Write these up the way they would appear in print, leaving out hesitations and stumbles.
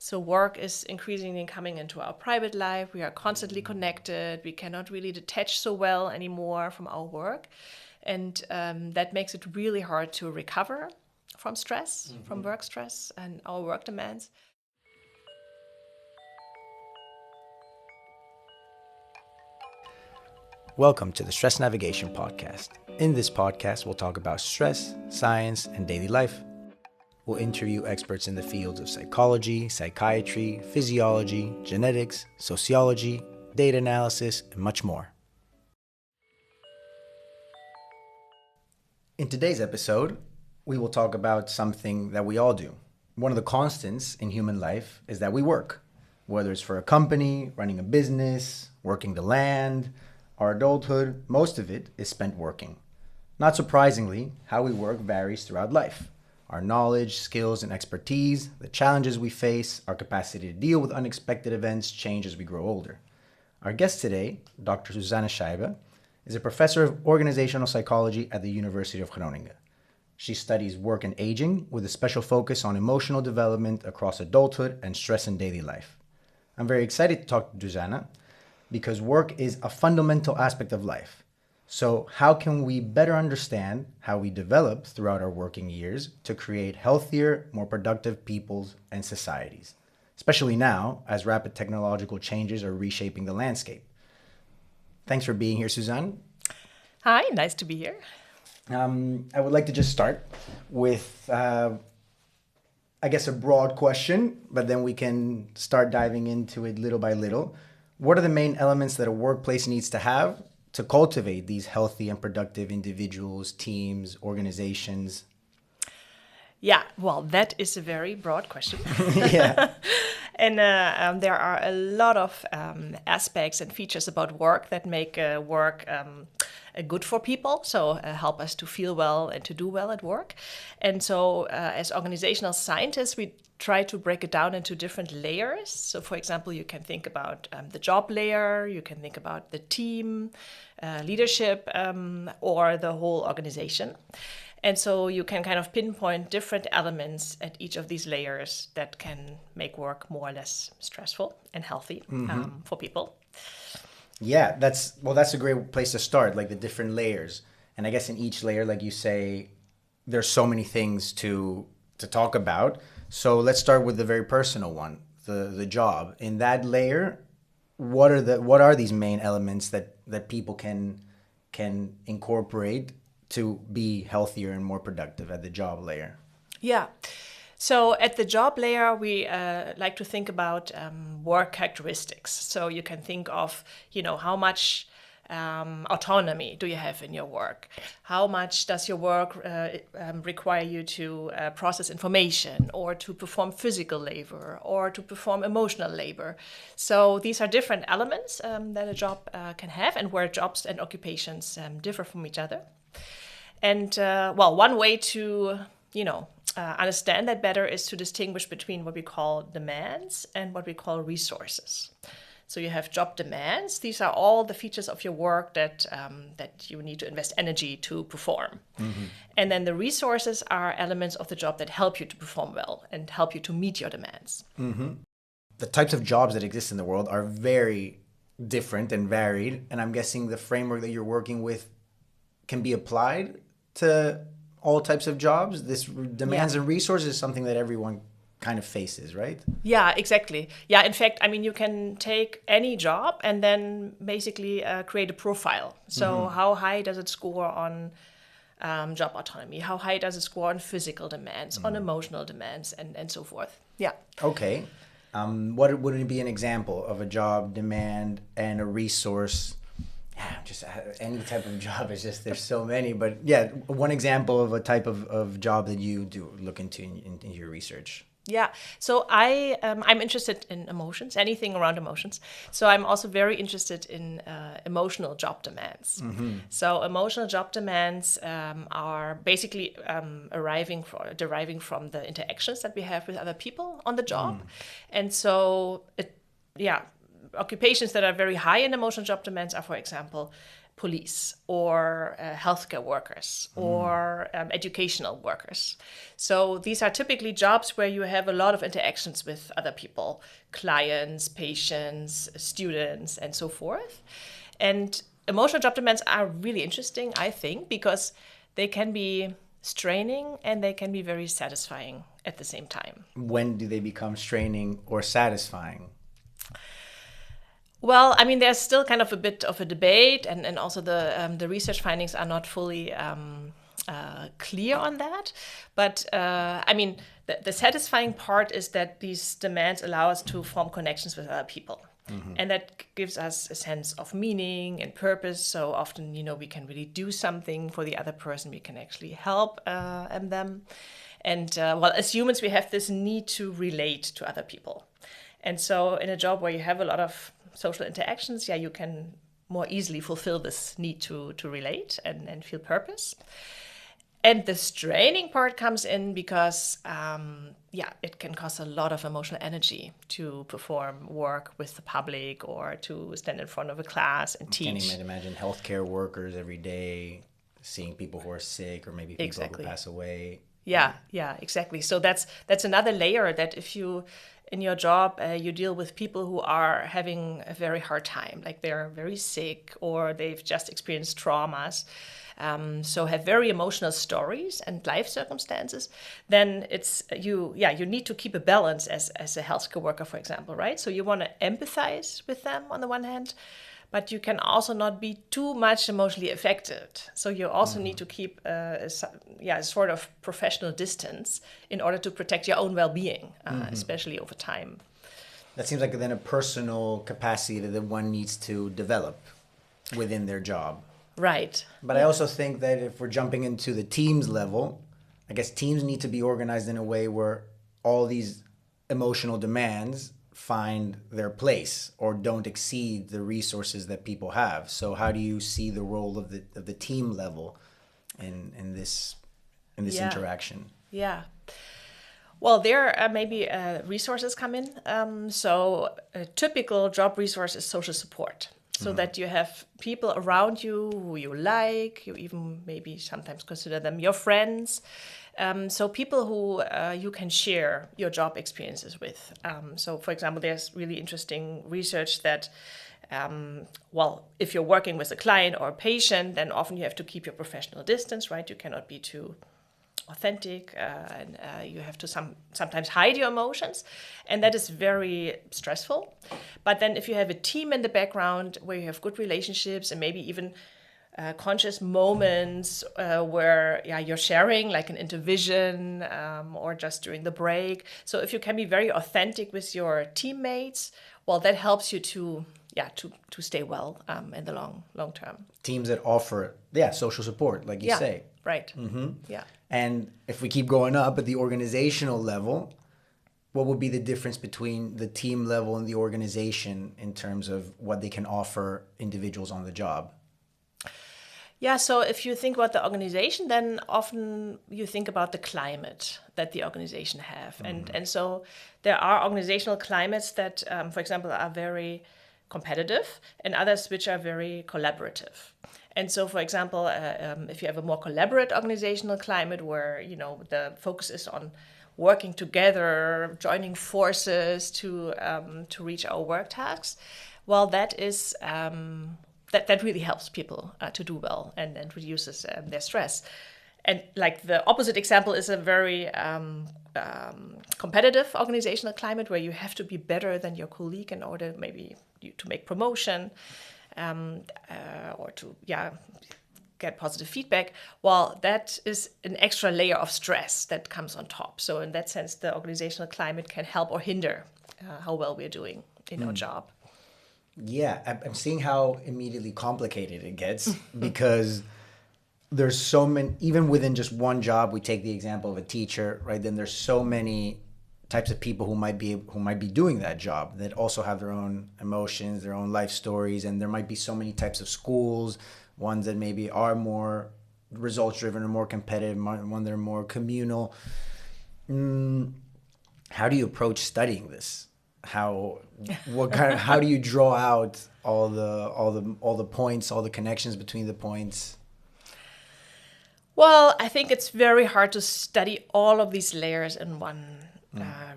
So work is increasingly coming into our private life. We are constantly connected. We cannot really detach so well anymore from our work. And that makes it really hard to recover from stress, from work stress and our work demands. Welcome to the Stress Navigation Podcast. In this podcast, we'll talk about stress, science, and daily life. We'll interview experts in the fields of psychology, psychiatry, physiology, genetics, sociology, data analysis, and much more. In today's episode, we will talk about something that we all do. One of the constants in human life is that we work, whether it's for a company, running a business, working the land. Our adulthood, most of it is spent working. Not surprisingly, how we work varies throughout life. Our knowledge, skills, and expertise, the challenges we face, our capacity to deal with unexpected events change as we grow older. Our guest today, Dr. Susanne Scheibe, is a professor of organizational psychology at the University of Groningen. She studies work and aging with a special focus on emotional development across adulthood and stress in daily life. I'm very excited to talk to Susanne because work is a fundamental aspect of life. So how can we better understand how we develop throughout our working years to create healthier, more productive peoples and societies, especially now as rapid technological changes are reshaping the landscape? Thanks for being here, Susanne. Hi, nice to be here. I would like to just start with, I guess, a broad question, but then we can start diving into it little by little. What are the main elements that a workplace needs to have to cultivate these healthy and productive individuals, teams, organizations? Yeah, well, that is a very broad question. Yeah. And there are a lot of aspects and features about work that make work good for people, so help us to feel well and to do well at work. And so as organizational scientists, we try to break it down into different layers. So for example, you can think about the job layer, you can think about the team, leadership, or the whole organization. And so you can kind of pinpoint different elements at each of these layers that can make work more or less stressful and healthy for people. Yeah, that's a great place to start, like the different layers. And I guess in each layer, like you say, there's so many things to talk about. So let's start with the very personal one, the job. In that layer, what are these main elements that people can incorporate to be healthier and more productive at the job layer? Yeah. So at the job layer, we like to think about work characteristics. So you can think of, how much autonomy do you have in your work? How much does your work require you to process information or to perform physical labor or to perform emotional labor? So these are different elements that a job can have, and where jobs and occupations differ from each other. And one way to, understand that better is to distinguish between what we call demands and what we call resources. So you have job demands. These are all the features of your work that you need to invest energy to perform. Mm-hmm. And then the resources are elements of the job that help you to perform well and help you to meet your demands. Mm-hmm. The types of jobs that exist in the world are very different and varied. And I'm guessing the framework that you're working with can be applied to all types of jobs. This demands and resources is something that everyone kind of faces, right? Yeah, exactly. Yeah, in fact, you can take any job and then basically create a profile. So how high does it score on job autonomy? How high does it score on physical demands, on emotional demands, and so forth? Yeah. Okay. What would be an example of a job demand and a resource? Just any type of job. It's just there's so many, but yeah, one example of a type of job that you do look into in your research. Yeah, so I'm interested in emotions, anything around emotions. So I'm also very interested in emotional job demands. Mm-hmm. So emotional job demands are basically deriving from the interactions that we have with other people on the job, and so occupations that are very high in emotional job demands are, for example, police or healthcare workers or educational workers. So these are typically jobs where you have a lot of interactions with other people, clients, patients, students, and so forth. And emotional job demands are really interesting, I think, because they can be straining and they can be very satisfying at the same time. When do they become straining or satisfying? Well, I mean, there's still kind of a bit of a debate, and also the research findings are not fully clear on that. But I mean, the satisfying part is that these demands allow us to form connections with other people. And that gives us a sense of meaning and purpose. So often, we can really do something for the other person. We can actually help them. And well, as humans, we have this need to relate to other people. And so in a job where you have a lot of social interactions, you can more easily fulfill this need to relate and feel purpose. And the straining part comes in because, it can cost a lot of emotional energy to perform work with the public or to stand in front of a class and teach. Can you imagine healthcare workers every day seeing people who are sick or maybe people who pass away? Yeah, exactly. So that's another layer, that if you, in your job, you deal with people who are having a very hard time, like they're very sick or they've just experienced traumas, so have very emotional stories and life circumstances, then it's you need to keep a balance as a healthcare worker, for example, right? So you want to empathize with them on the one hand, but you can also not be too much emotionally affected. So you also need to keep a sort of professional distance in order to protect your own well-being, especially over time. That seems like then a personal capacity that one needs to develop within their job. Right. But I also think that if we're jumping into the teams level, I guess teams need to be organized in a way where all these emotional demands find their place or don't exceed the resources that people have. So how do you see the role of the team level in this interaction? Yeah. Well, there maybe resources come in. So a typical job resource is social support. So that you have people around you who you like, you even maybe sometimes consider them your friends. So people who you can share your job experiences with. So for example, there's really interesting research that, if you're working with a client or a patient, then often you have to keep your professional distance, right? You cannot be too authentic, and you have to sometimes hide your emotions, and that is very stressful. But then if you have a team in the background where you have good relationships and maybe even conscious moments where you're sharing, like an intervision or just during the break. So if you can be very authentic with your teammates, well, that helps you to stay well in the long term. Teams that offer social support, like you say. Right. Yeah. And if we keep going up at the organizational level, what would be the difference between the team level and the organization in terms of what they can offer individuals on the job? Yeah, so if you think about the organization, then often you think about the climate that the organization have. And so there are organizational climates that, for example, are very competitive and others which are very collaborative. And so, for example, if you have a more collaborative organizational climate where, the focus is on working together, joining forces to reach our work tasks, well, that is that really helps people to do well and reduces their stress. And like the opposite example is a very competitive organizational climate where you have to be better than your colleague in order maybe to make promotion or to get positive feedback. Well, that is an extra layer of stress that comes on top. So in that sense, the organizational climate can help or hinder how well we're doing in our job. Yeah, I'm seeing how immediately complicated it gets because there's so many, even within just one job, we take the example of a teacher, right? Then there's so many types of people who might be doing that job that also have their own emotions, their own life stories, and there might be so many types of schools, ones that maybe are more results driven or more competitive, one that are more communal. How do you approach studying this? how do you draw out all the points, all the connections between the points? Well, I think it's very hard to study all of these layers in one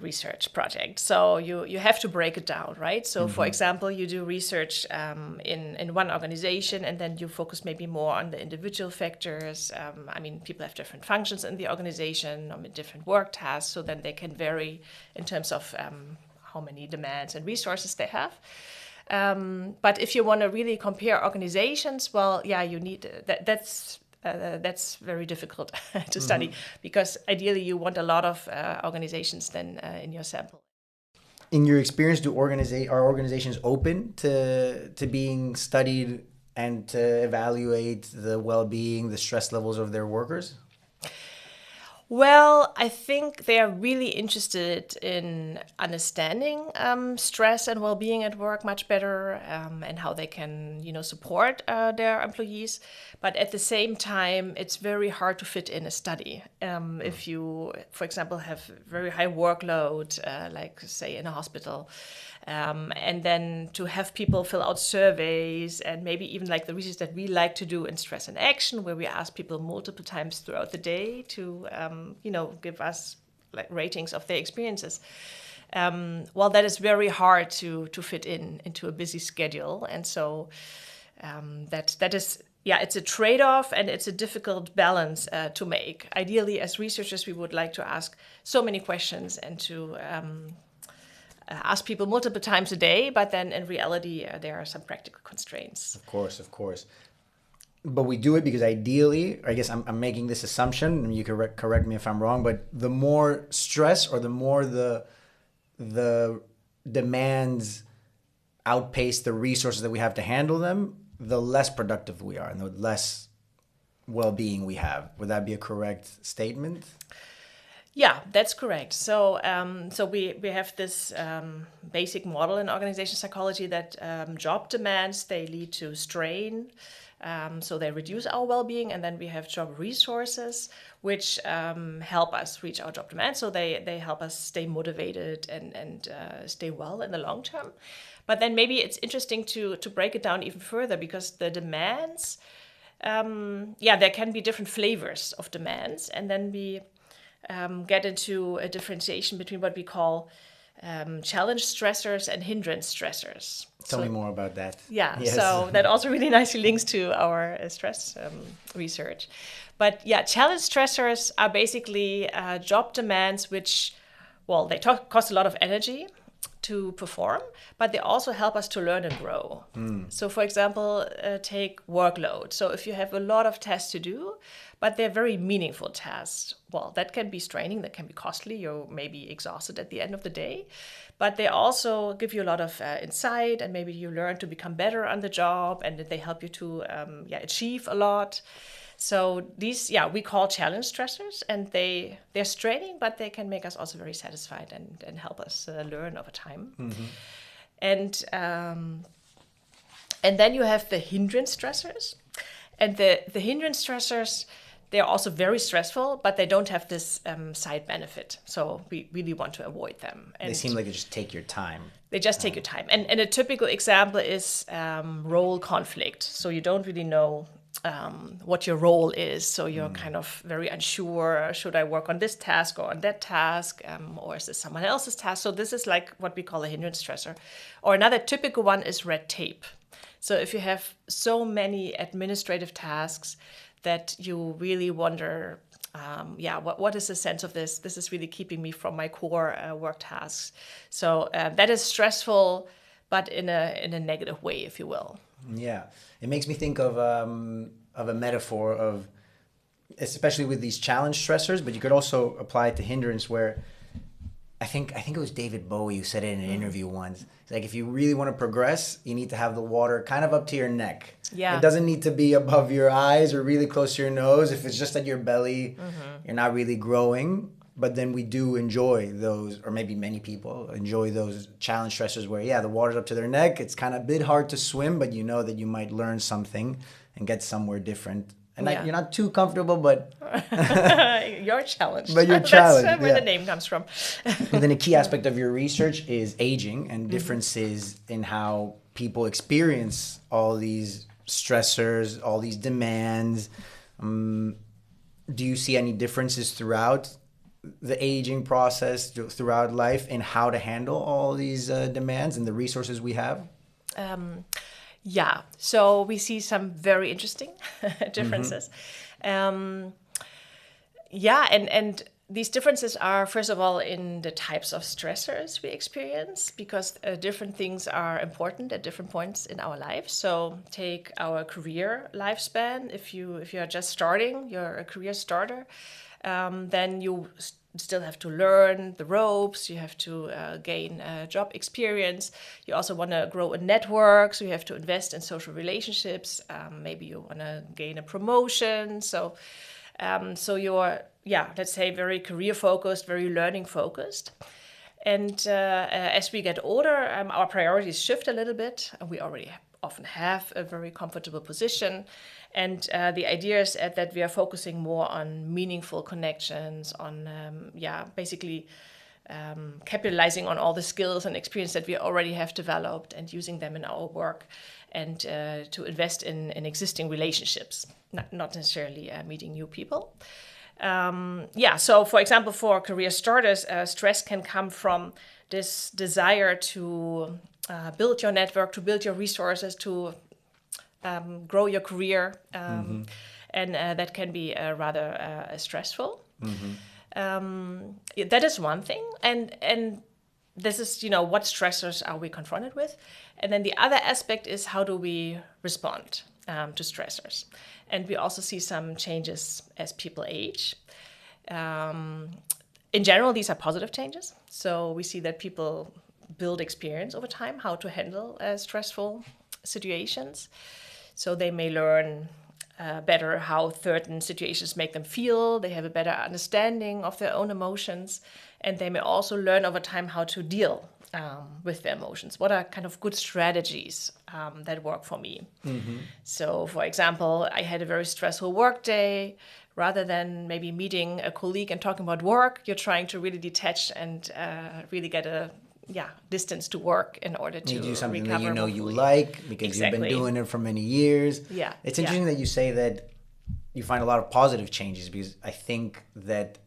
research project. So you have to break it down, right? So for example, you do research in one organization, and then you focus maybe more on the individual factors. I mean, people have different functions in the organization, different work tasks, so then they can vary in terms of how many demands and resources they have. But if you want to really compare organizations, well, yeah, you need that's very difficult to study, because ideally you want a lot of organizations then in your sample. In your experience, are organizations open to being studied and to evaluate the well-being, the stress levels of their workers? Well, I think they are really interested in understanding stress and well-being at work much better, and how they can, support their employees. But at the same time, it's very hard to fit in a study. If you, for example, have very high workload, like say in a hospital, and then to have people fill out surveys, and maybe even like the research that we like to do in Stress and Action, where we ask people multiple times throughout the day to, give us like ratings of their experiences. Well, that is very hard to fit into a busy schedule, and so that is. Yeah, it's a trade-off, and it's a difficult balance to make. Ideally, as researchers, we would like to ask so many questions and to ask people multiple times a day, but then in reality, there are some practical constraints. Of course. But we do it because ideally, I guess I'm making this assumption, and you can correct me if I'm wrong, but the more stress or the more the demands outpace the resources that we have to handle them, the less productive we are and the less well-being we have. Would that be a correct statement? Yeah, that's correct. So we have this basic model in organization psychology that job demands, they lead to strain. So they reduce our well-being, and then we have job resources, which help us reach our job demands. So they help us stay motivated and stay well in the long term. But then maybe it's interesting to break it down even further, because the demands, there can be different flavors of demands, and then we get into a differentiation between what we call challenge stressors and hindrance stressors. Tell me more about that. Yeah, yes. So that also really nicely links to our stress research. But yeah, challenge stressors are basically job demands which, well, they cost a lot of energy to perform, but they also help us to learn and grow. So for example, take workload. So if you have a lot of tasks to do, but they're very meaningful tasks, well, that can be straining, that can be costly. You're maybe exhausted at the end of the day, but they also give you a lot of insight, and maybe you learn to become better on the job, and they help you to achieve a lot. So these, we call challenge stressors, and they're straining, but they can make us also very satisfied and help us learn over time. Mm-hmm. And then you have the hindrance stressors, and the hindrance stressors, they're also very stressful, but they don't have this side benefit. So we really want to avoid them. And they seem like they just take your time. They just take your time. And a typical example is role conflict. So you don't really know what your role is. So you're kind of very unsure. Should I work on this task or on that task? Or is this someone else's task? So this is like what we call a hindrance stressor. Or another typical one is red tape. So if you have so many administrative tasks that you really wonder, what is the sense of this? This is really keeping me from my core work tasks. So that is stressful, but in a negative way, if you will. Yeah, it makes me think of a metaphor of, especially with these challenge stressors, but you could also apply it to hindrance, where I think it was David Bowie who said it in an interview once. It's like, if you really want to progress, you need to have the water kind of up to your neck. Yeah. It doesn't need to be above your eyes or really close to your nose. If it's just at your belly, you're not really growing. But then we do enjoy those, or maybe many people enjoy those challenge stressors where, the water's up to their neck. It's kind of a bit hard to swim, but you know that you might learn something and get somewhere different And Yeah. you're not too comfortable, but You're challenged. but you're That's challenged. where Yeah. the name comes from. And then a key aspect of your research is aging and differences in how people experience all these stressors, all these demands. Do you see any differences throughout the aging process, throughout life, in how to handle all these demands and the resources we have? Yeah, so we see some very interesting differences. Yeah, and these differences are, first of all, in the types of stressors we experience, because different things are important at different points in our life. So take our career lifespan. If you are just starting, you're a career starter, then you still have to learn the ropes. You have to gain job experience. You also want to grow a network, so you have to invest in social relationships. Maybe you want to gain a promotion. So you're, let's say, very career focused, very learning focused. And as we get older, our priorities shift a little bit. We already often have a very comfortable position. And the idea is that we are focusing more on meaningful connections, on, basically capitalizing on all the skills and experience that we already have developed and using them in our work, and to invest in existing relationships, not necessarily meeting new people. So for example, for career starters, stress can come from this desire to build your network, to build your resources, to grow your career, and that can be rather stressful. That is one thing, and this is, what stressors are we confronted with, and then the other aspect is how do we respond to stressors, and we also see some changes as people age. In general, these are positive changes, so we see that people build experience over time how to handle stressful situations. So they may learn better how certain situations make them feel. They have a better understanding of their own emotions. And they may also learn over time how to deal with their emotions. What are kind of good strategies that work for me? So, for example, I had a very stressful work day. Rather than maybe meeting a colleague and talking about work, you're trying to really detach and really get a distance to work in order to you do something recover, that you hopefully. like because Exactly. you've been doing it for many years. Yeah. It's interesting that you say that you find a lot of positive changes, because I think that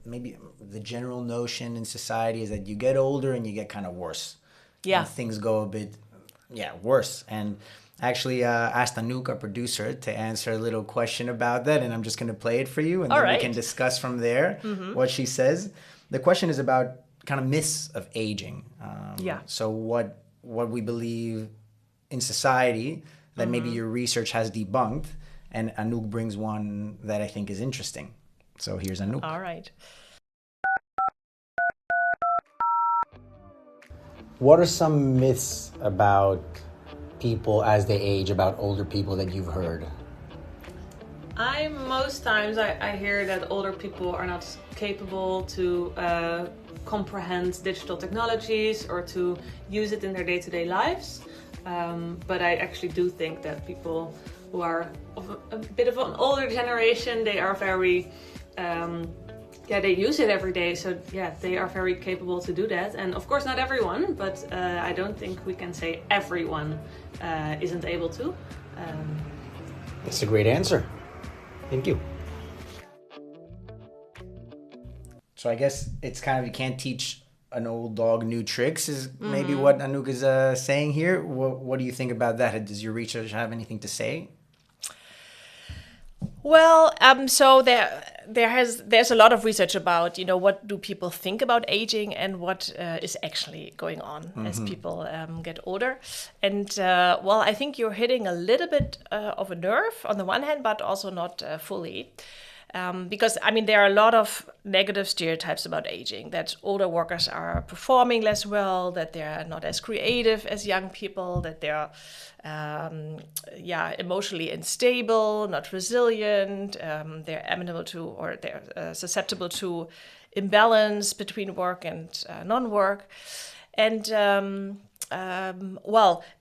maybe the general notion in society is that you get older and you get kind of worse. Yeah. And things go a bit worse. And actually asked Anouk, our producer, to answer a little question about that, and I'm just going to play it for you, and then we can discuss from there what she says. The question is about kind of myths of aging. So what we believe in society that maybe your research has debunked, and Anouk brings one that I think is interesting. So here's Anouk. All right. What are some myths about people as they age, about older people, that you've heard? Most times I hear that older people are not capable to comprehend digital technologies or to use it in their day-to-day lives. But I actually do think that people who are of a bit of an older generation, they are very, they use it every day. So they are very capable to do that. And of course not everyone, but I don't think we can say everyone isn't able to. That's a great answer. Thank you. So I guess it's kind of, you can't teach an old dog new tricks, is maybe what Anouk is saying here. What do you think about that? Does your research have anything to say? Well, so there's a lot of research about, what do people think about aging and what is actually going on as people get older. And I think you're hitting a little bit of a nerve on the one hand, but also not fully. Because, there are a lot of negative stereotypes about aging, that older workers are performing less well, that they're not as creative as young people, that they're emotionally unstable, not resilient, they're amenable to, or they're susceptible to imbalance between work and non-work. And,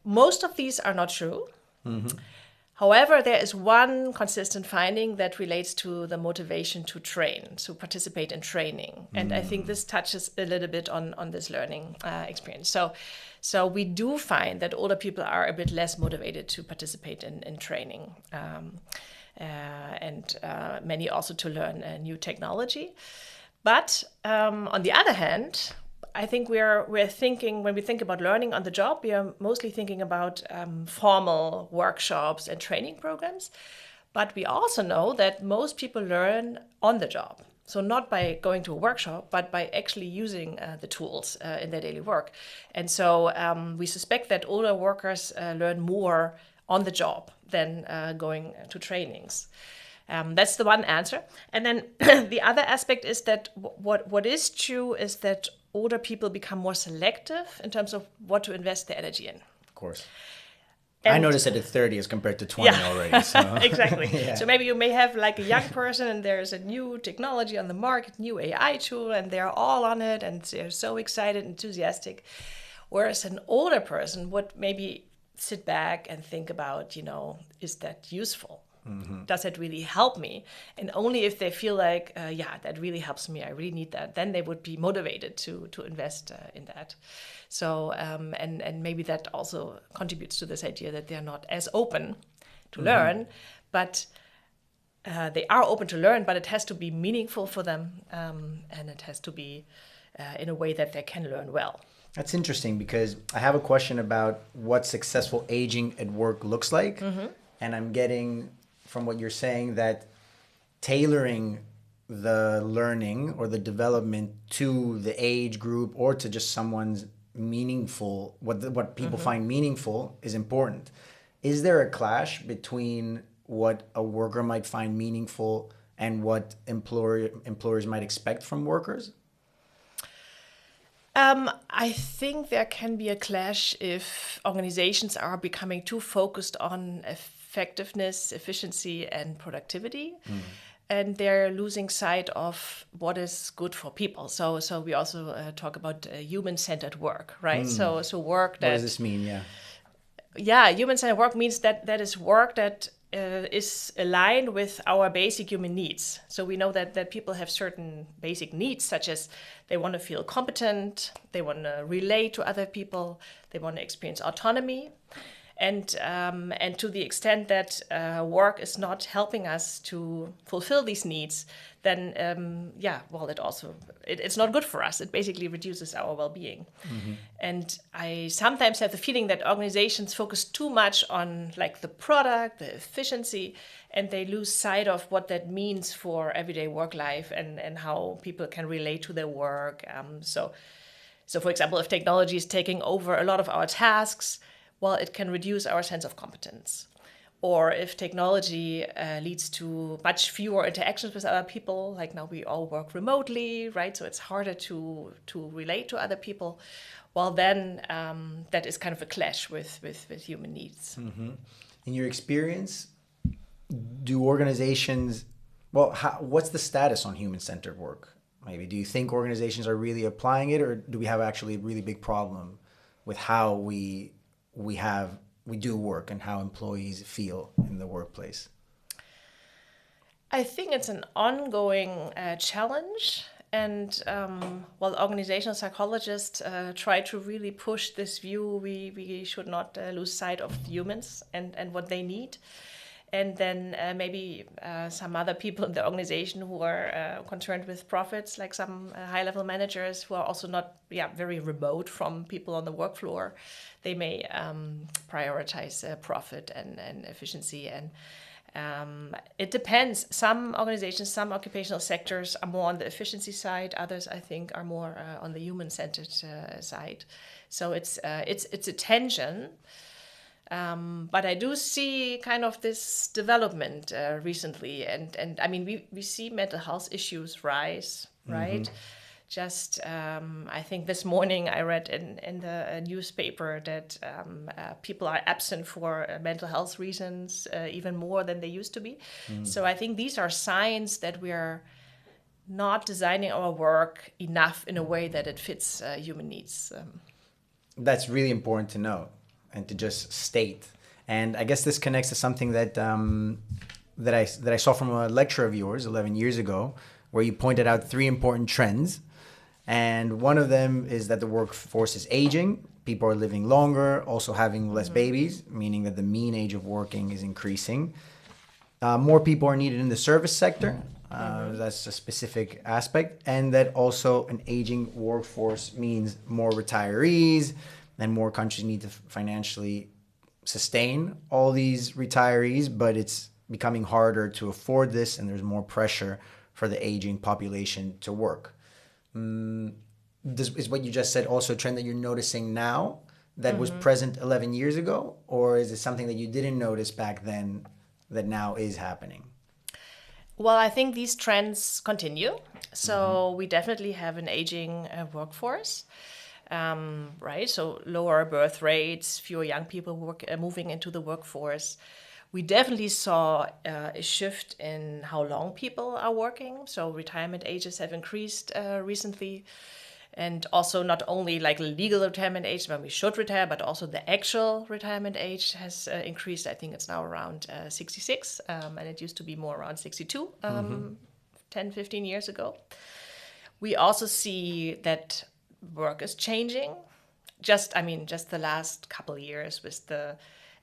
most of these are not true. However, there is one consistent finding that relates to the motivation to train, to participate in training. And I think this touches a little bit on this learning experience. So we do find that older people are a bit less motivated to participate in training, and many also to learn new technology. But on the other hand, I think we're thinking, when we think about learning on the job, we are mostly thinking about formal workshops and training programs. But we also know that most people learn on the job. So not by going to a workshop, but by actually using the tools in their daily work. And so we suspect that older workers learn more on the job than going to trainings. That's the one answer. And then the other aspect is that what is true is that older people become more selective in terms of what to invest their energy in. Of course. And I noticed it at 30 as compared to 20 already. So. Exactly. Yeah. So maybe you may have like a young person and there's a new technology on the market, new AI tool, and they're all on it and they're so excited, enthusiastic. Whereas an older person would maybe sit back and think about, is that useful? Mm-hmm. Does it really help me? And only if they feel like, that really helps me, I really need that, then they would be motivated to invest in that. So, and maybe that also contributes to this idea that they're not as open to learn, but they are open to learn, but it has to be meaningful for them, and it has to be in a way that they can learn well. That's interesting, because I have a question about what successful aging at work looks like. Mm-hmm. And I'm getting from what you're saying that tailoring the learning or the development to the age group or to just someone's meaningful, what people find meaningful is important. Is there a clash between what a worker might find meaningful and what employers might expect from workers? I think there can be a clash if organizations are becoming too focused on effectiveness, efficiency, and productivity. And they're losing sight of what is good for people. So we also talk about human-centered work, right? So work that... What does this mean? Yeah, human-centered work means that is work that is aligned with our basic human needs. So we know that people have certain basic needs, such as they want to feel competent, they want to relate to other people, they want to experience autonomy. And to the extent that work is not helping us to fulfill these needs, then it's not good for us. It basically reduces our well-being. Mm-hmm. And I sometimes have the feeling that organizations focus too much on like the product, the efficiency, and they lose sight of what that means for everyday work life and how people can relate to their work. So for example, if technology is taking over a lot of our tasks, well, it can reduce our sense of competence. Or if technology leads to much fewer interactions with other people, like now we all work remotely, right? So it's harder to relate to other people. Well, then that is kind of a clash with human needs. Mm-hmm. In your experience, do organizations, what's the status on human-centered work? Maybe do you think organizations are really applying it, or do we have actually a really big problem with how we do work and how employees feel in the workplace? I think it's an ongoing challenge. And organizational psychologists try to really push this view. We should not lose sight of humans and what they need. And then maybe some other people in the organization who are concerned with profits, like some high-level managers who are also not very remote from people on the work floor. They may prioritize profit and efficiency. And it depends. Some organizations, some occupational sectors are more on the efficiency side. Others, I think, are more on the human-centered side. So it's a tension. But I do see kind of this development recently. And I mean, we see mental health issues rise, right? Mm-hmm. Just, I think this morning I read in the newspaper that people are absent for mental health reasons even more than they used to be. Mm. So I think these are signs that we are not designing our work enough in a way that it fits human needs. That's really important to know and to just state. And I guess this connects to something that that I saw from a lecture of yours 11 years ago, where you pointed out 3 important trends. And one of them is that the workforce is aging. People are living longer, also having less babies, meaning that the mean age of working is increasing. More people are needed in the service sector. That's a specific aspect. And that also an aging workforce means more retirees, and more countries need to financially sustain all these retirees, but it's becoming harder to afford this, and there's more pressure for the aging population to work. This is what you just said also a trend that you're noticing now that was present 11 years ago, or is it something that you didn't notice back then that now is happening? Well, I think these trends continue. So we definitely have an aging workforce, right? So lower birth rates, fewer young people moving into the workforce. We definitely saw a shift in how long people are working. So retirement ages have increased recently. And also not only like legal retirement age when we should retire, but also the actual retirement age has increased. I think it's now around 66, and it used to be more around 62 10, 15 years ago. We also see that work is changing. Just the last couple of years with the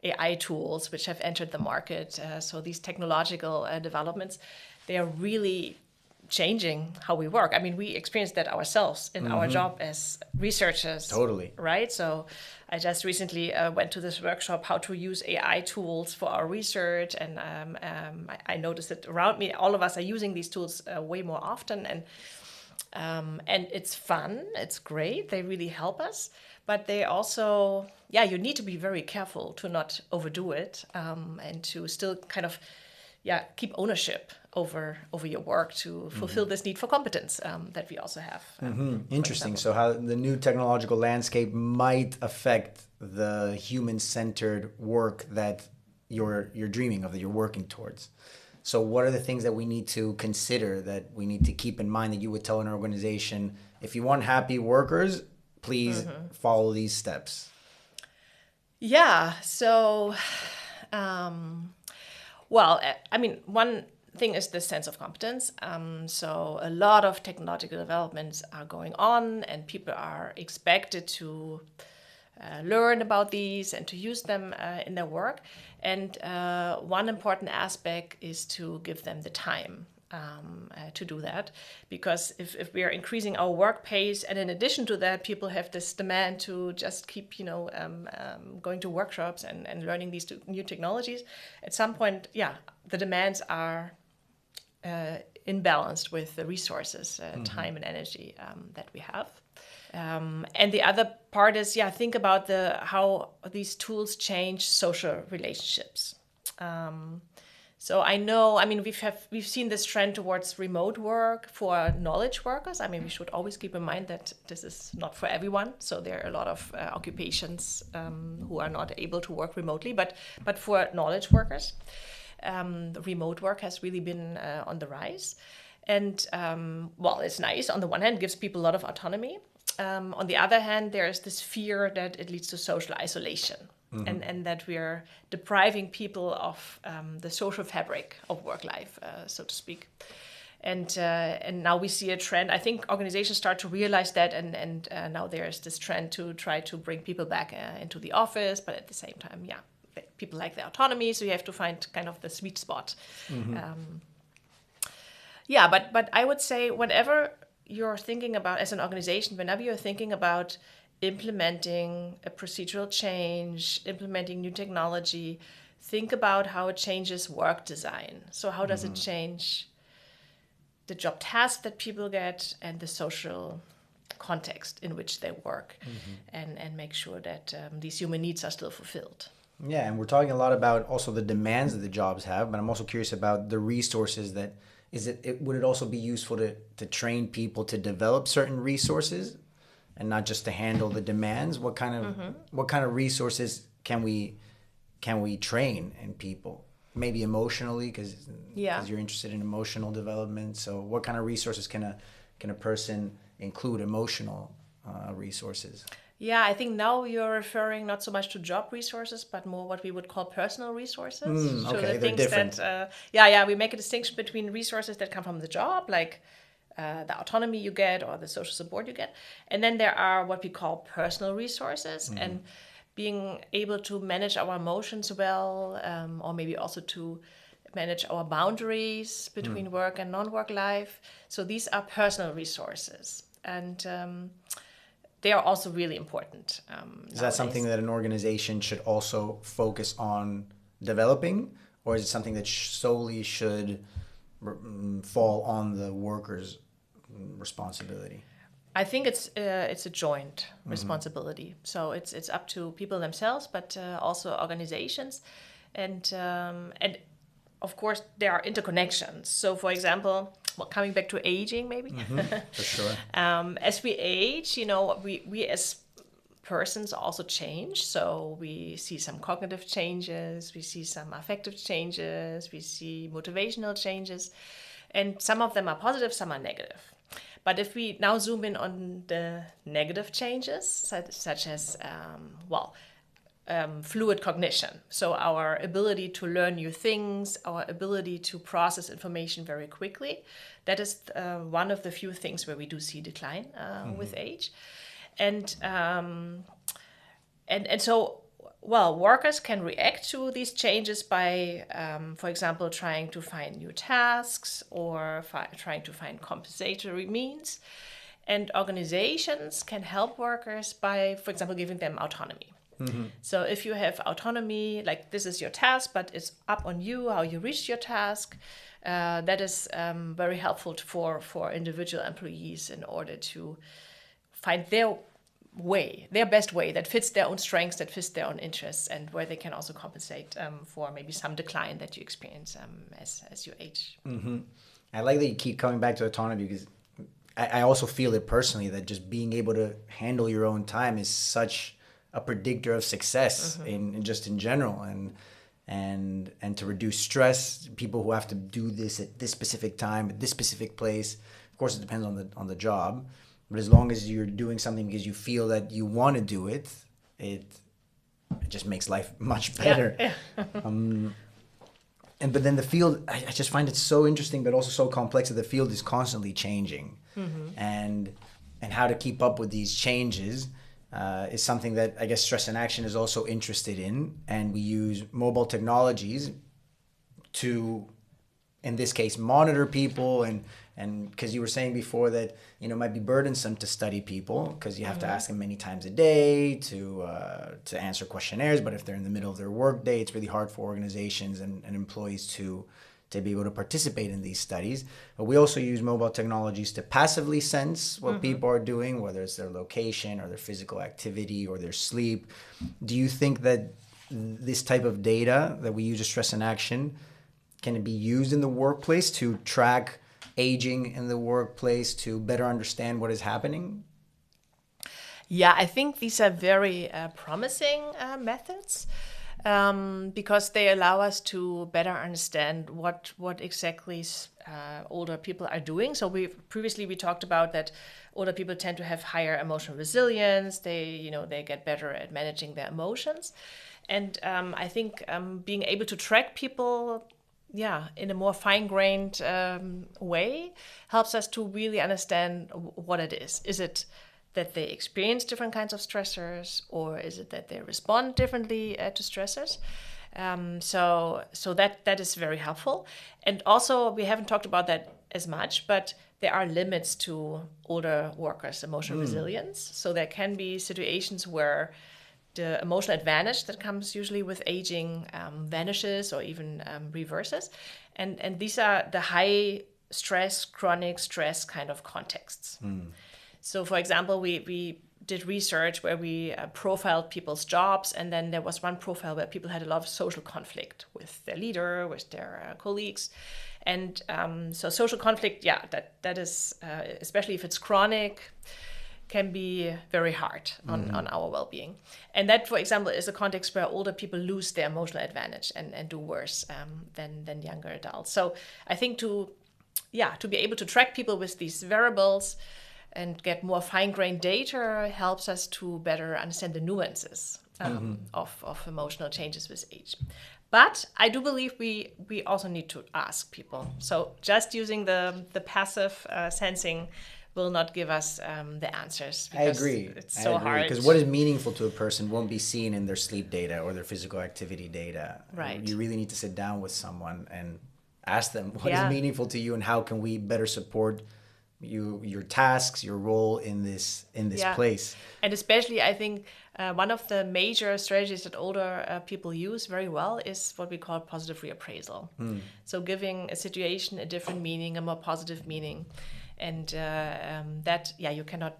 AI tools which have entered the market. So these technological developments, they are really changing how we work. I mean, we experience that ourselves in our job as researchers. Totally. Right? So I just recently went to this workshop, how to use AI tools for our research. And I noticed that around me, all of us are using these tools way more often. And it's fun. It's great. They really help us. But they also, you need to be very careful to not overdo it, and to still kind of, keep ownership over your work to fulfill this need for competence that we also have. Interesting. So how the new technological landscape might affect the human-centered work that you're dreaming of, that you're working towards. So what are the things that we need to consider, that we need to keep in mind, that you would tell an organization, if you want happy workers, please follow these steps? Yeah. So, one thing is the sense of competence. So a lot of technological developments are going on, and people are expected to learn about these and to use them in their work. And one important aspect is to give them the time to do that, because if we are increasing our work pace, and in addition to that, people have this demand to just keep, going to workshops and learning these new technologies, at some point, the demands are imbalanced with the resources, time and energy that we have. And the other part is, think about how these tools change social relationships. So we've seen this trend towards remote work for knowledge workers. I mean, we should always keep in mind that this is not for everyone. So there are a lot of occupations who are not able to work remotely, but for knowledge workers, remote work has really been on the rise. And it's nice. On the one hand, it gives people a lot of autonomy. On the other hand, there is this fear that it leads to social isolation. And that we are depriving people of the social fabric of work life, so to speak. And now we see a trend. I think organizations start to realize that, and now there's this trend to try to bring people back into the office, but at the same time, people like the autonomy, so you have to find kind of the sweet spot. But I would say whenever you're thinking about, as an organization, whenever you're thinking about implementing a procedural change, implementing new technology, think about how it changes work design. So how does it change the job task that people get and the social context in which they work, and make sure that these human needs are still fulfilled. Yeah, and we're talking a lot about also the demands that the jobs have, but I'm also curious about the resources that, would it also be useful to train people to develop certain resources and not just to handle the demands? What kind of resources can we train in people? Maybe emotionally, because you're interested in emotional development. So what kind of resources can a person include? Emotional resources. Yeah, I think now you're referring not so much to job resources, but more what we would call personal resources. So Okay, the they're things different. that, yeah, we make a distinction between resources that come from the job, like the autonomy you get or the social support you get. And then there are what we call personal resources, and being able to manage our emotions well, or maybe also to manage our boundaries between work and non-work life. So these are personal resources. And they are also really important. Is that something that an organization should also focus on developing, or is it something that solely should fall on the workers' responsibility? I think it's a joint responsibility. So it's up to people themselves, but also organizations, and of course there are interconnections. So for example, well, coming back to aging, maybe For sure. as we age, we as persons also change. So we see some cognitive changes, we see some affective changes, we see motivational changes, and some of them are positive, some are negative. But if we now zoom in on the negative changes, such as, fluid cognition, so our ability to learn new things, our ability to process information very quickly, that is one of the few things where we do see decline with age. And so, well, workers can react to these changes by, for example, trying to find new tasks or trying to find compensatory means. And organizations can help workers by, for example, giving them autonomy. So if you have autonomy, like this is your task, but it's up on you how you reach your task, that is very helpful for individual employees in order to find their best way that fits their own strengths, that fits their own interests, and where they can also compensate for maybe some decline that you experience as you age. I like that you keep coming back to autonomy, because I also feel it personally, that just being able to handle your own time is such a predictor of success in general, and to reduce stress. People who have to do this at this specific time, at this specific place, of course it depends on the job, but as long as you're doing something because you feel that you want to do it, it just makes life much better. Yeah. But then the field, I just find it so interesting, but also so complex, that the field is constantly changing, and how to keep up with these changes is something that I guess Stress in Action is also interested in. And we use mobile technologies to, in this case, monitor people, and because you were saying before that it might be burdensome to study people because you have to ask them many times a day to answer questionnaires. But if they're in the middle of their work day, it's really hard for organizations and employees to be able to participate in these studies. But we also use mobile technologies to passively sense what people are doing, whether it's their location or their physical activity or their sleep. Do you think that this type of data that we use as Stress in Action, can it be used in the workplace to track aging in the workplace, to better understand what is happening? Yeah, I think these are very promising methods. Because they allow us to better understand what exactly older people are doing. So we talked about that older people tend to have higher emotional resilience. They get better at managing their emotions, and I think being able to track people, in a more fine-grained way, helps us to really understand what it is. Is it that they experience different kinds of stressors, or is it that they respond differently to stressors? So that is very helpful. And also, we haven't talked about that as much, but there are limits to older workers' emotional resilience. So there can be situations where the emotional advantage that comes usually with aging vanishes or even reverses. And these are the high stress, chronic stress kind of contexts. So, for example, we did research where we profiled people's jobs, and then there was one profile where people had a lot of social conflict with their leader, with their colleagues. And so social conflict, that is, especially if it's chronic, can be very hard on our well-being. And that, for example, is a context where older people lose their emotional advantage and do worse than younger adults. So I think to be able to track people with these variables and get more fine-grained data helps us to better understand the nuances of emotional changes with age. But I do believe we also need to ask people. So just using the passive sensing will not give us the answers. I agree. It's so hard. Because what is meaningful to a person won't be seen in their sleep data or their physical activity data. Right. You really need to sit down with someone and ask them what is meaningful to you and how can we better support you, your tasks, your role in this place. And especially, I think one of the major strategies that older people use very well is what we call positive reappraisal. So giving a situation a different meaning, a more positive meaning. And that, you cannot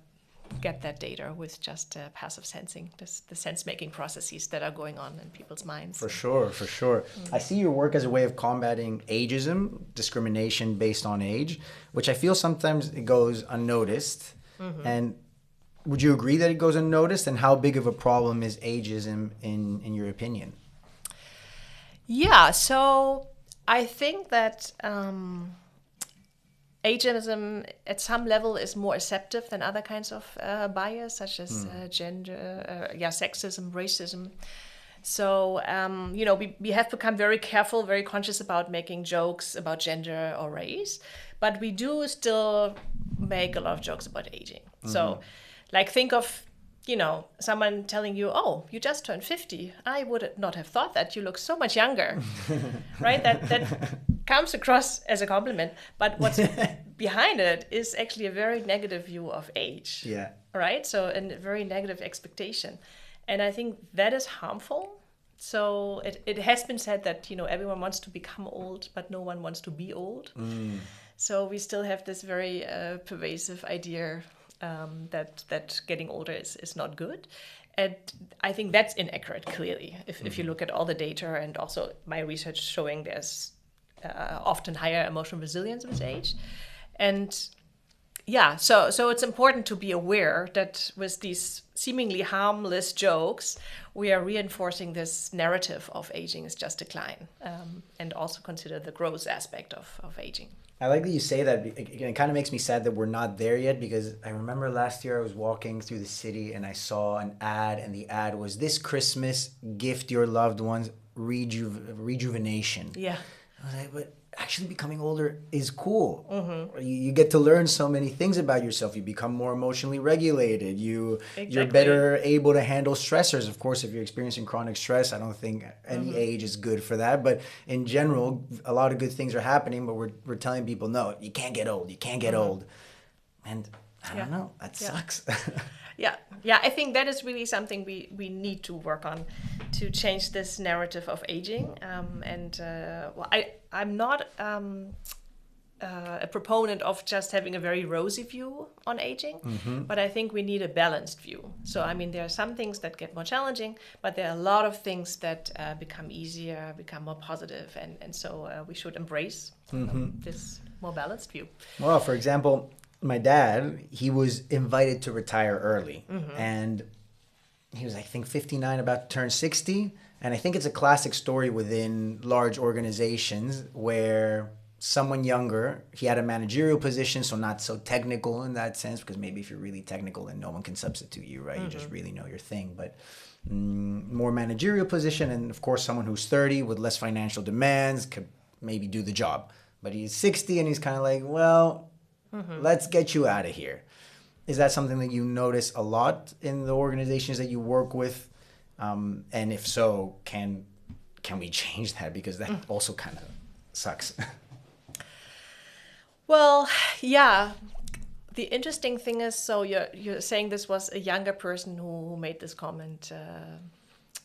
get that data with just passive sensing, the sense-making processes that are going on in people's minds. For sure. I see your work as a way of combating ageism, discrimination based on age, which I feel sometimes it goes unnoticed. And would you agree that it goes unnoticed? And how big of a problem is ageism in your opinion? Yeah, so I think that ageism at some level is more acceptive than other kinds of bias, such as gender, sexism, racism. So, we have become very careful, very conscious about making jokes about gender or race, but we do still make a lot of jokes about aging. So, think of, someone telling you, oh, you just turned 50. I would not have thought that. You look so much younger, right? That comes across as a compliment. But what's behind it is actually a very negative view of age. Yeah. Right? So a very negative expectation. And I think that is harmful. So it has been said that, everyone wants to become old, but no one wants to be old. So we still have this very pervasive idea that getting older is not good. And I think that's inaccurate, clearly, if you look at all the data and also my research showing there's often higher emotional resilience with age. And so it's important to be aware that with these seemingly harmless jokes, we are reinforcing this narrative of aging is just decline, and also consider the growth aspect of aging. I like that you say that. It kind of makes me sad that we're not there yet, because I remember last year I was walking through the city and I saw an ad, and the ad was, "This Christmas, gift your loved ones rejuvenation." Yeah. I was like, but actually becoming older is cool. You get to learn so many things about yourself. You become more emotionally regulated. You're better able to handle stressors. Of course, if you're experiencing chronic stress, I don't think any age is good for that. But in general, a lot of good things are happening, but we're telling people, no, you can't get old. You can't get old. And I don't know, that sucks. Yeah, I think that is really something we need to work on to change this narrative of aging. I'm not a proponent of just having a very rosy view on aging, but I think we need a balanced view. So, there are some things that get more challenging, but there are a lot of things that become easier, become more positive, and so we should embrace this more balanced view. Well, for example, my dad, he was invited to retire early, and he was, I think, 59, about to turn 60. And I think it's a classic story within large organizations where someone younger, he had a managerial position, so not so technical in that sense, because maybe if you're really technical, then no one can substitute you, right? You just really know your thing. But more managerial position, and of course, someone who's 30 with less financial demands could maybe do the job. But he's 60 and he's kind of like, well, let's get you out of here. Is that something that you notice a lot in the organizations that you work with? And if so, can we change that? Because that also kind of sucks. Well, yeah. The interesting thing is, so you're saying this was a younger person who made this comment,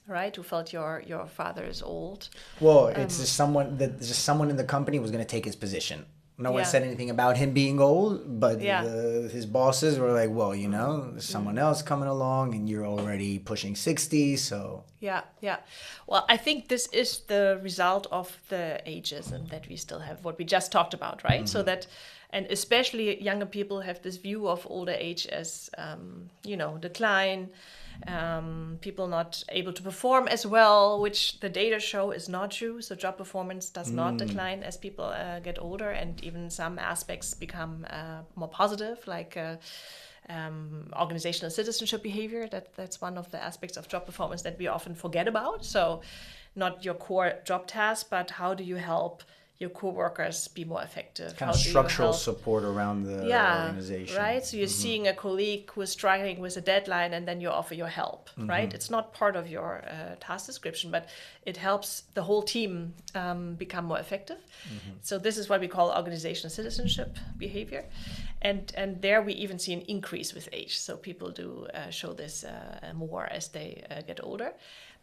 right? Who felt your father is old. Well, it's just someone in the company was going to take his position. No one said anything about him being old, but his bosses were like, well, there's someone else coming along and you're already pushing 60, so... Yeah. Well, I think this is the result of the ageism that we still have, what we just talked about, right? So that, and especially younger people have this view of older age as, decline, People not able to perform as well, which the data show is not true. So job performance does not decline as people get older, and even some aspects become more positive, like organizational citizenship behavior. That's one of the aspects of job performance that we often forget about. So not your core job task, but how do you help your co-workers be more effective? Kind of structural support around the organization. Right? So you're seeing a colleague who is struggling with a deadline, and then you offer your help, right? It's not part of your task description, but it helps the whole team become more effective. So this is what we call organizational citizenship behavior. And there we even see an increase with age. So people do show this more as they get older.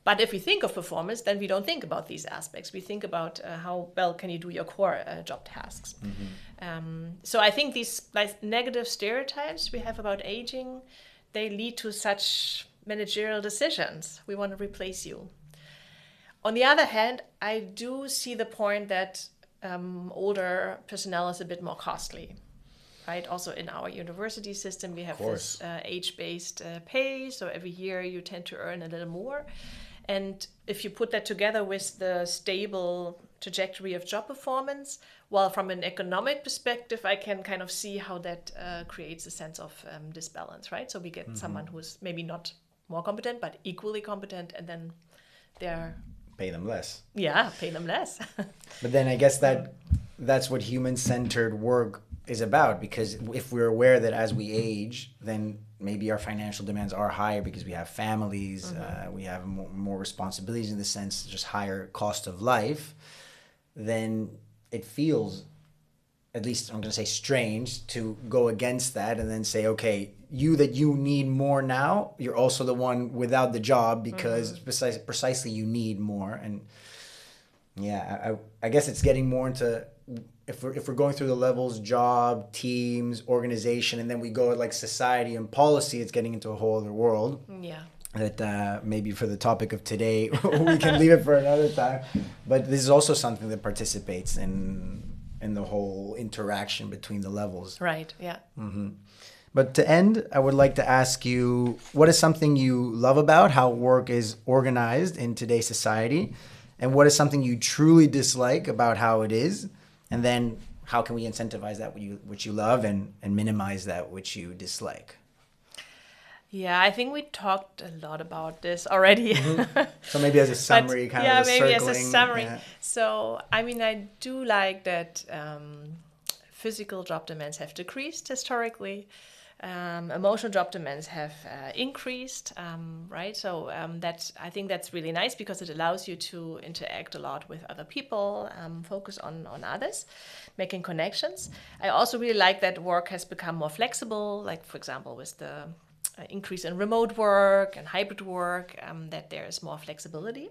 But if we think of performance, then we don't think about these aspects. We think about how well can you do your core job tasks. So I think these negative stereotypes we have about aging, they lead to such managerial decisions. We want to replace you. On the other hand, I do see the point that older personnel is a bit more costly. Right. Also in our university system, we have this age-based pay. So every year you tend to earn a little more. And if you put that together with the stable trajectory of job performance, well, from an economic perspective, I can kind of see how that creates a sense of disbalance, right? So we get someone who's maybe not more competent, but equally competent, and then they're... Pay them less. Yeah, pay them less. But then I guess that's what human-centered work is about, because if we're aware that as we age, then maybe our financial demands are higher because we have families, we have more responsibilities, in the sense just higher cost of life, then it feels, at least I'm going to say, strange to go against that and then say, okay, you need more now, you're also the one without the job because precisely you need more. And yeah, I guess it's getting more into, if we're going through the levels, job, teams, organization, and then we go like society and policy, it's getting into a whole other world. Yeah. That maybe for the topic of today, we can leave it for another time. But this is also something that participates in the whole interaction between the levels. Right, yeah. But to end, I would like to ask you, what is something you love about how work is organized in today's society? And what is something you truly dislike about how it is? And then how can we incentivize that which you love and minimize that which you dislike? Yeah, I think we talked a lot about this already. So maybe as a summary, maybe circling. As a summary. Yeah. So, I mean, I do like that physical job demands have decreased historically. Emotional job demands have increased, right? So I think that's really nice because it allows you to interact a lot with other people, focus on others, making connections. I also really like that work has become more flexible, like, for example, with the increase in remote work and hybrid work, that there is more flexibility.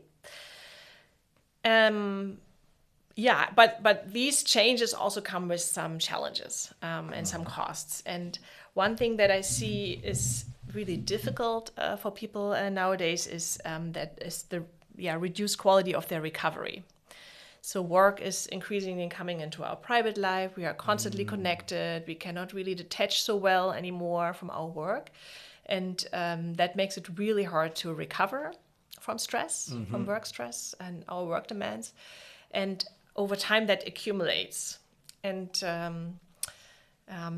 Yeah, but these changes also come with some challenges and some costs. And one thing that I see is really difficult for people nowadays is the reduced quality of their recovery. So work is increasingly coming into our private life. We are constantly connected. We cannot really detach so well anymore from our work. And that makes it really hard to recover from stress, from work stress and our work demands. And over time that accumulates. And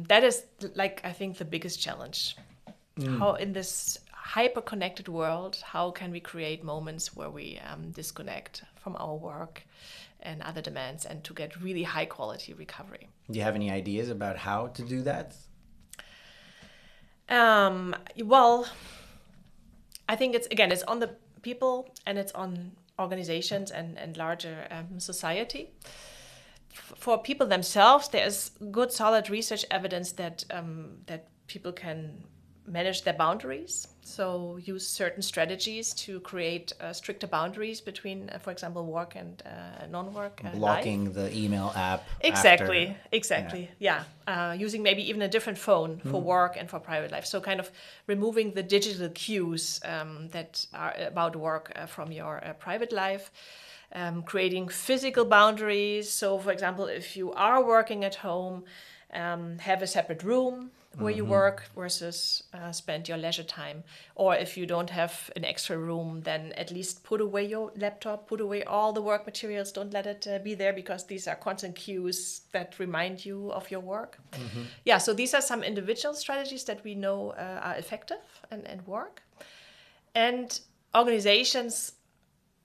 that is, like, I think the biggest challenge. How in this hyper-connected world, how can we create moments where we disconnect from our work and other demands and to get really high-quality recovery? Do you have any ideas about how to do that? Well, I think it's on the people and it's on organizations and larger society. For people themselves, there's good, solid research evidence that people can manage their boundaries. So use certain strategies to create stricter boundaries between, for example, work and non-work Blocking life. the email app. Exactly. Yeah. Using maybe even a different phone for work and for private life. So kind of removing the digital cues that are about work from your private life. Creating physical boundaries. So, for example, if you are working at home, have a separate room where you work versus spend your leisure time. Or if you don't have an extra room, then at least put away your laptop, put away all the work materials. Don't let it be there, because these are constant cues that remind you of your work. Yeah, so these are some individual strategies that we know are effective and work. And organizations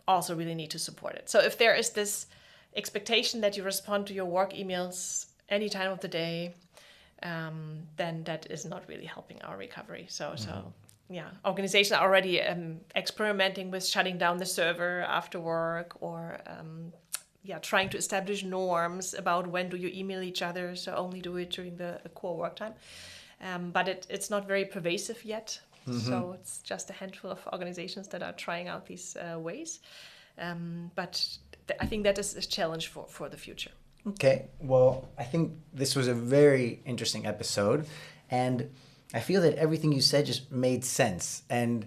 also really need to support it. So if there is this expectation that you respond to your work emails any time of the day, then that is not really helping our recovery. So yeah, organizations are already experimenting with shutting down the server after work, or trying to establish norms about when do you email each other, so only do it during the core work time. But it's not very pervasive yet. So it's just a handful of organizations that are trying out these ways. But I think that is a challenge for the future. Okay, well, I think this was a very interesting episode, and I feel that everything you said just made sense, and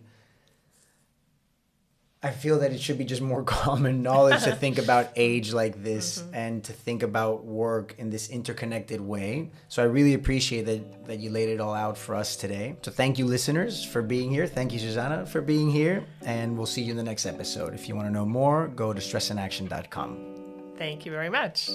I feel that it should be just more common knowledge to think about age like this and to think about work in this interconnected way. So I really appreciate that you laid it all out for us today. So thank you, listeners, for being here. Thank you, Susanne, for being here, and we'll see you in the next episode. If you want to know more, go to stressinaction.com. Thank you very much.